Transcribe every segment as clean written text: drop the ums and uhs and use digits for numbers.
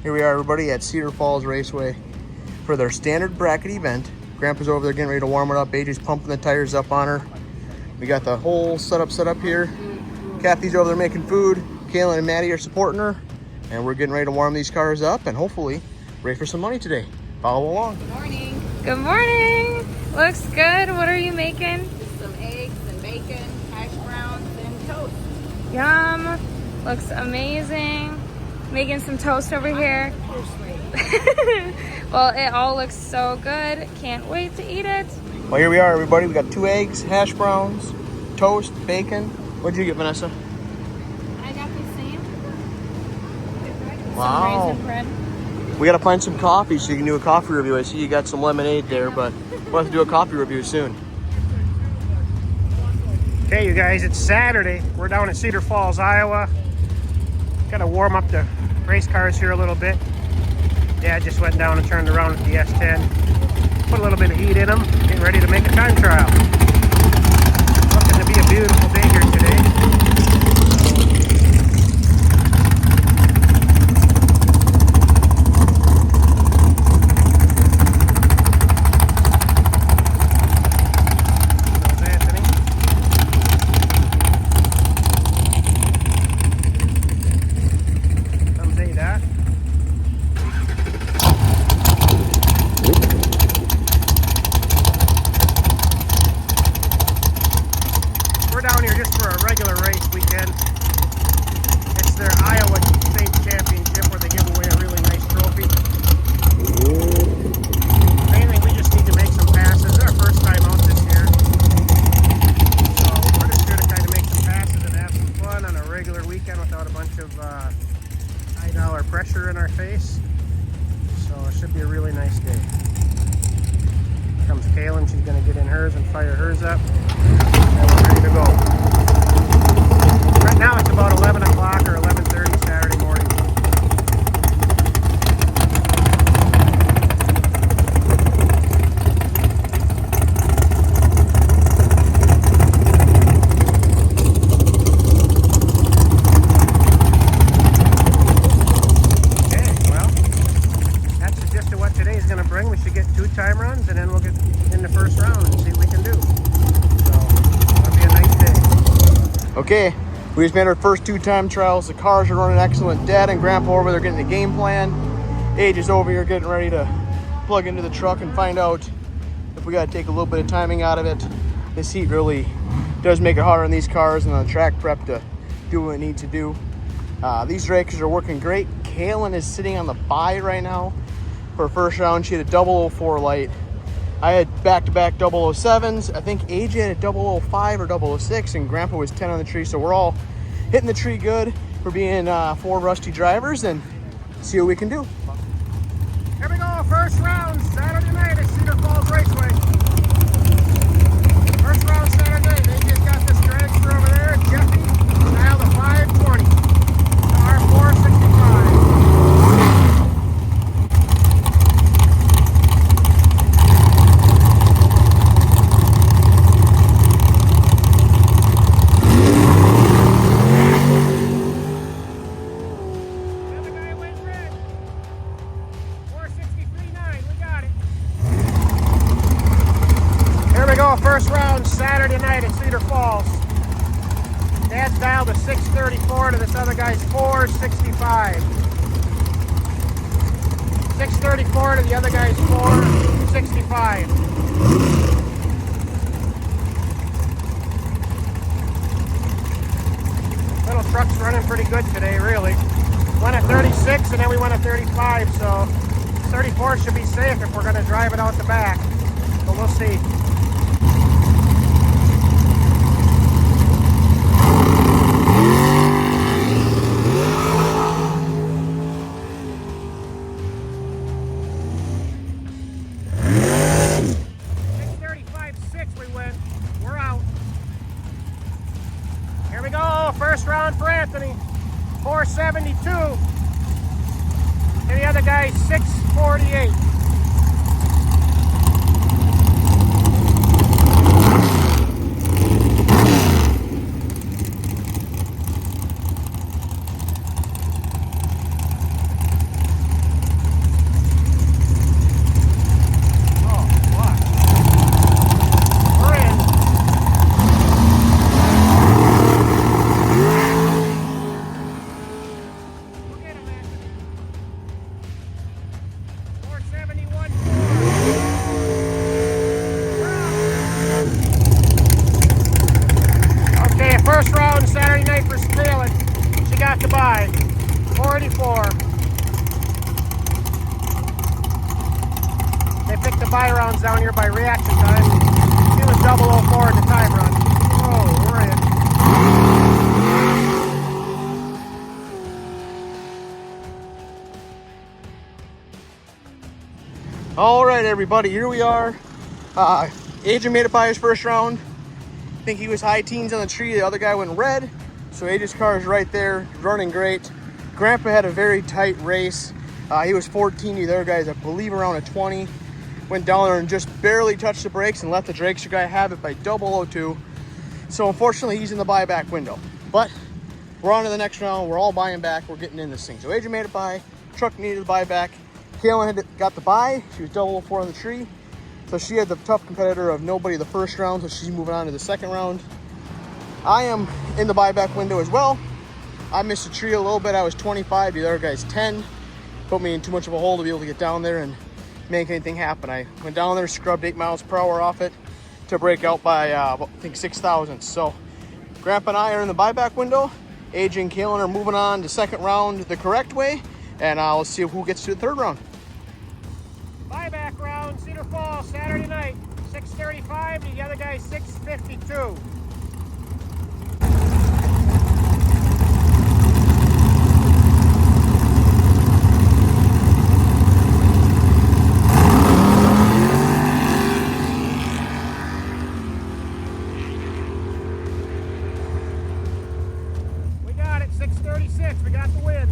Here we are, everybody, at Cedar Falls Raceway for their standard bracket event. Grandpa's over there getting ready to warm it up. AJ's pumping the tires up on her. We got the whole setup set up here. Kathy's over there making food. Kaylin and Maddie are supporting her. And we're getting ready to warm these cars up and hopefully race for some money today. Follow along. Good morning. Good morning. Looks good. What are you making? Some eggs and bacon, hash browns, and toast. Yum. Looks amazing. Making some toast over here. Well, it all looks so good. Can't wait to eat it. Well, here we are, everybody. We got 2 eggs, hash browns, toast, bacon. What'd you get, Vanessa? I got the same. Wow. Some raisin bread. We gotta find some coffee so you can do a coffee review. I see you got some lemonade there, but we'll have to do a coffee review soon. Okay, you guys, it's Saturday. We're down in Cedar Falls, Iowa. Gotta warm up the race cars here a little bit. Dad just went down and turned around with the S10. Put a little bit of heat in them, getting ready to make a time trial. Looking to be a beautiful day here today. Pressure in our face, so it should be a really nice day. Here comes Kaylin. She's going to get in hers and fire hers up, and we're ready to go. Right now it's about 11 o'clock or 11:30 Saturday morning. We should get 2 time runs and then we'll get in the first round and see what we can do. So that'll be a nice day. Okay, we just made our first 2 time trials. The cars are running excellent. Dad and Grandpa over there getting the game plan. Age is over here getting ready to plug into the truck and find out if we got to take a little bit of timing out of it. This heat really does make it harder on these cars and on the track prep to do what it needs to do. These racers are working great. Kaylin is sitting on the bye right now. For first round, she had a 004 light. I had back-to-back 007s. I think AJ had a 005 or 006, and Grandpa was 10 on the tree. So we're all hitting the tree good for being 4 rusty drivers, and see what we can do. Here we go, first round, Saturday night at Cedar Falls Raceway. First round Saturday, they just got this dragster over there, Jeffy, dialed a 520, car 465. First round Saturday night at Cedar Falls. Dad's dialed a 634 to this other guy's 465. 634 to the other guy's 465. Little truck's running pretty good today, really. Went at 36 and then we went at 35, so 34 should be safe if we're going to drive it out the back. But we'll see. First round for Anthony, 472. And the other guy, 648. round Saturday night for Kaylin. She got the bye. 484. They picked the bye rounds down here by reaction time. She was 004 in the time run. Oh, we're in. All right, everybody, here we are. AJ made it by his first round. I think he was high teens on the tree. The other guy went red. So AJ's car is right there, running great. Grandpa had a very tight race. He was 14. The other guys, I believe, around a 20. Went down there and just barely touched the brakes and let the Drakester guy have it by 002. So unfortunately, he's in the buyback window. But we're on to the next round. We're all buying back. We're getting in this thing. So AJ made it by. Truck needed a buyback. Kaylin got the buy. She was 004 on the tree. So she had the tough competitor of nobody the first round, so she's moving on to the second round. I am in the buyback window as well. I missed a tree a little bit. I was 25, the other guy's 10. Put me in too much of a hole to be able to get down there and make anything happen. I went down there, scrubbed 8 miles per hour off it to break out by, I think, 6 thousandths. So Grandpa and I are in the buyback window. AJ and Kaylin are moving on to second round the correct way, and let's see who gets to the third round. Buyback round, Cedar Falls, Saturday night, 6:35. The other guy's 6:52. We got it, 6:36. We got the win.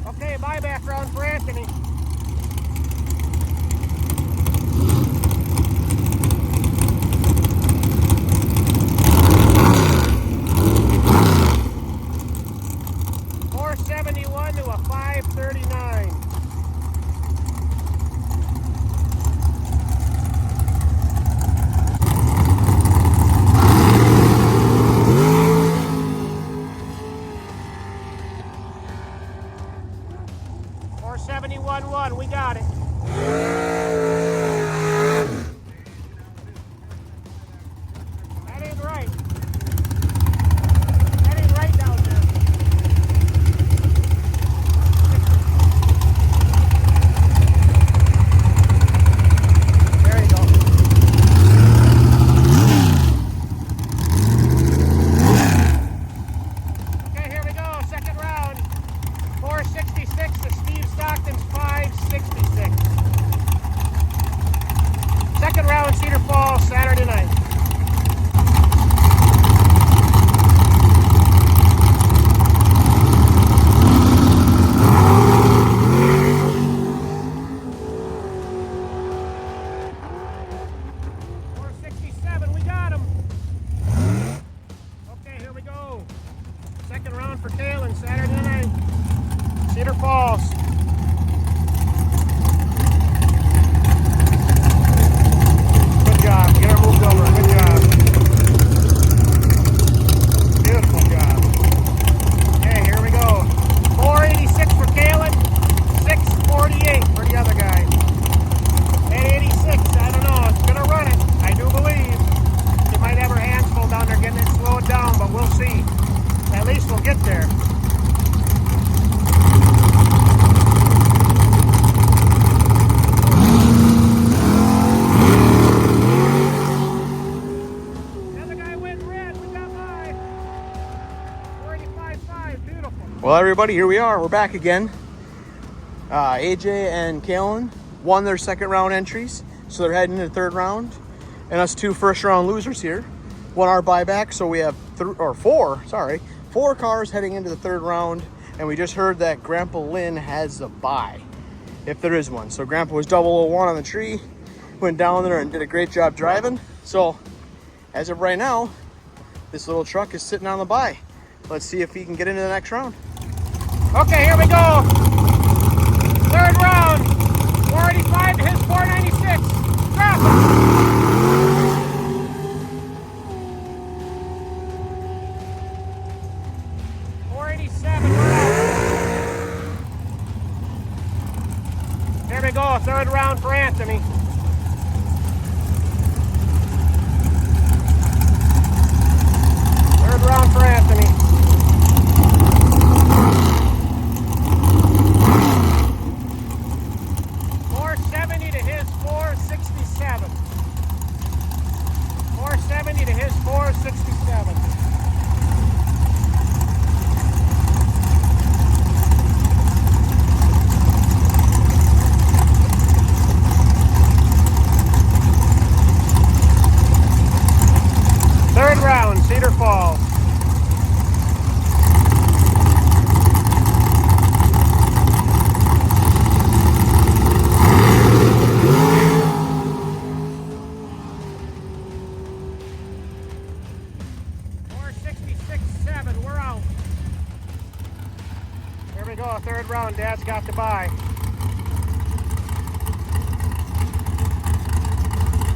Okay, buyback round for Anthony. $471 to a $539. $471.1. We got it. That ain't right. That ain't right down there. There you go. Okay, here we go. Second round. 466 to Steve Stockton's 566. Second round, Cedar Falls, Saturday night. $467, we got him. Okay, here we go. Second round for Kaylin, Saturday night. Cedar Falls. Good job. Get her moved over. Good job. Beautiful job. Okay, here we go. 486 for Kaylin. 648 for the other guy. 886. I don't know. It's going to run it. I do believe. She might have her hands full down there getting it slowed down, but we'll see. At least we'll get there. Well, everybody, here we are. We're back again. AJ and Kaylin won their second round entries, so they're heading into the third round. And us two first round losers here won our buyback, so we have four cars heading into the third round. And we just heard that Grandpa Lynn has a bye, if there is one. So Grandpa was 001 on the tree, went down there and did a great job driving. So as of right now, this little truck is sitting on the bye. Let's see if he can get into the next round. Okay, here we go. Third round. 485 to his 496. Traffic. Here we go. Third round for Anthony. round Dad's got to buy.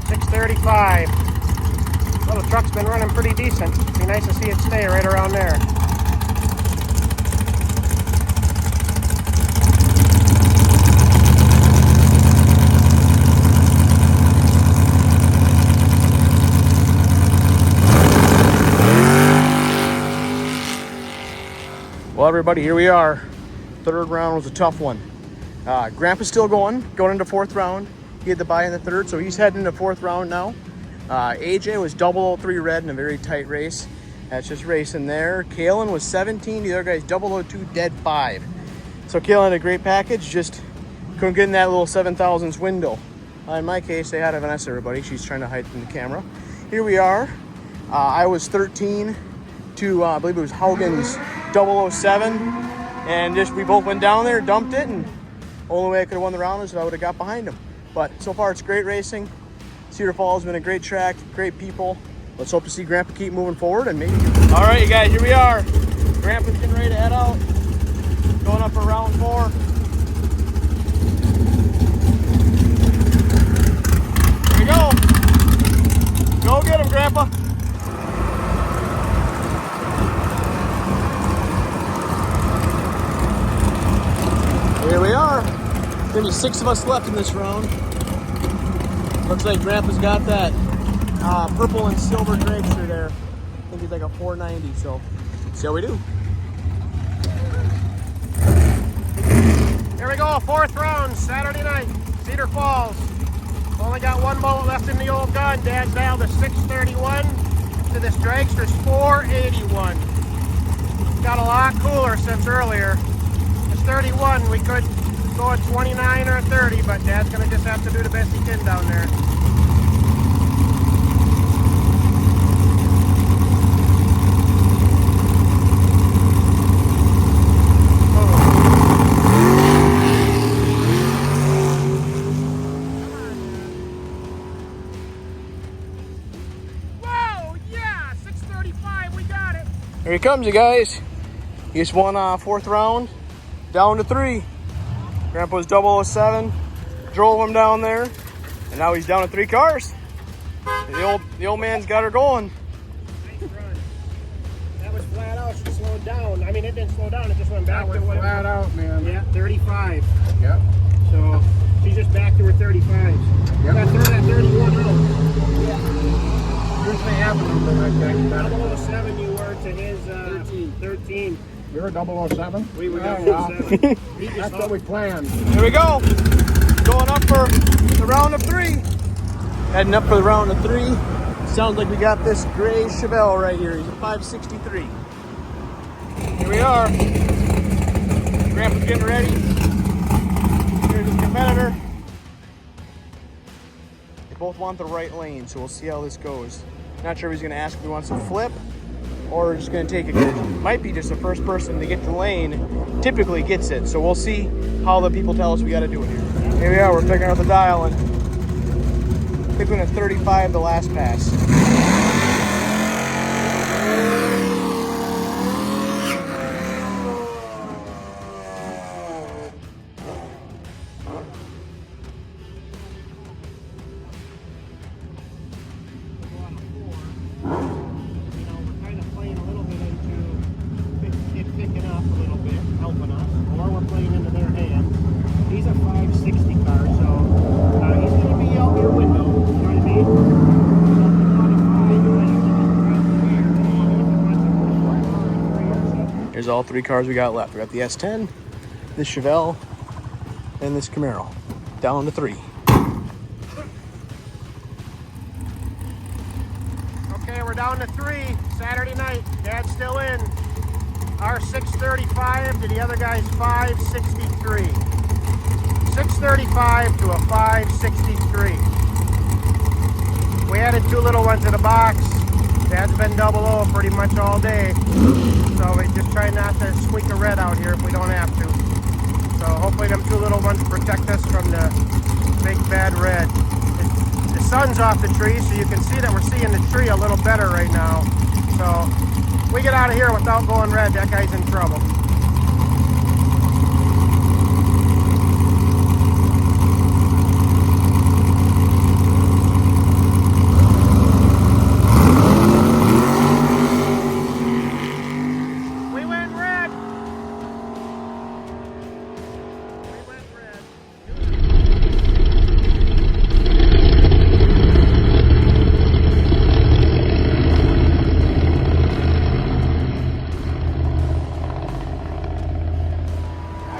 635. Well, the truck's been running pretty decent. Be nice to see it stay right around there. Well, everybody, here we are. Third round was a tough one. Grandpa's still going into fourth round. He had the bye in the third, so he's heading into fourth round now. AJ was 003 red in a very tight race. That's just racing there. Kalen was 17. The other guy's 002 dead 5. So Kalen had a great package, just couldn't get in that little 7,000s window. In my case, they had a Vanessa, everybody. She's trying to hide from the camera. Here we are. I was 13 to, I believe it was Haugen's 007. And just we both went down there, dumped it, and only way I could have won the round is if I would have got behind him. But so far, it's great racing. Cedar Falls has been a great track, great people. Let's hope to see Grandpa keep moving forward and maybe. All right, you guys, here we are. Grandpa's getting ready to head out. Going up for round 4. Here we go. Go get him, Grandpa. Here we are. There's only 6 of us left in this round. Looks like Grandpa's got that purple and silver dragster there. I think he's like a 490, so see how we do. Here we go, 4th round, Saturday night, Cedar Falls. Only got 1 bullet left in the old gun. Dad's dialed to 631 to this dragster's 481. Got a lot cooler since earlier. It's 31, we could go at 29 or 30, but Dad's gonna just have to do the best he can down there. Whoa, yeah, 635, we got it. Here he comes, you guys. He just won 4th round, down to 3. Grandpa's 007, drove him down there, and now he's down to 3 cars. The old man's got her going. Nice run. That was flat out. She slowed down. I mean, it didn't slow down. It just went back to what flat out, man. Yeah, 35. Yep. So she's just back to her 35s. Yep. Got through that 31 out. Here's the half number right there. 007 you were to his 13. You're a 007? We were Yeah, 007. He just That's what we planned. Here we go. Going up for the round of 3. Heading up for the round of 3. Sounds like we got this gray Chevelle right here. He's a 563. Here we are. Grandpa's getting ready. Here's his competitor. They both want the right lane, so we'll see how this goes. Not sure if he's going to ask if he wants to flip or just going to take it. Might be just the first person to get the lane typically gets it. So we'll see how the people tell us we got to do it here. Here we are. We're picking up the dial, and I think we're going to 35 the last pass. Here's all 3 cars we got left. We got the S10, this Chevelle, and this Camaro. Down to 3. Okay, we're down to 3. Saturday night. Dad's still in. Our 635 to the other guy's 563. 635 to a 563. We added 2 little ones to the box. Dad's been 00 pretty much all day. So we just try not to squeak a red out here if we don't have to. So hopefully them 2 little ones protect us from the big bad red. The sun's off the tree, so you can see that we're seeing the tree a little better right now. So if we get out of here without going red, that guy's in trouble.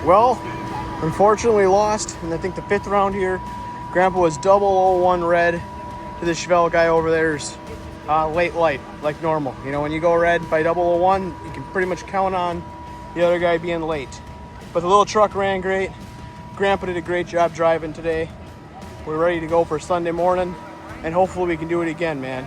Well, unfortunately lost, and I think the 5th round here. Grandpa was 001 red to the Chevelle guy over there's late light, like normal. You know, when you go red by 001, you can pretty much count on the other guy being late. But the little truck ran great. Grandpa did a great job driving today. We're ready to go for Sunday morning, and hopefully we can do it again, man.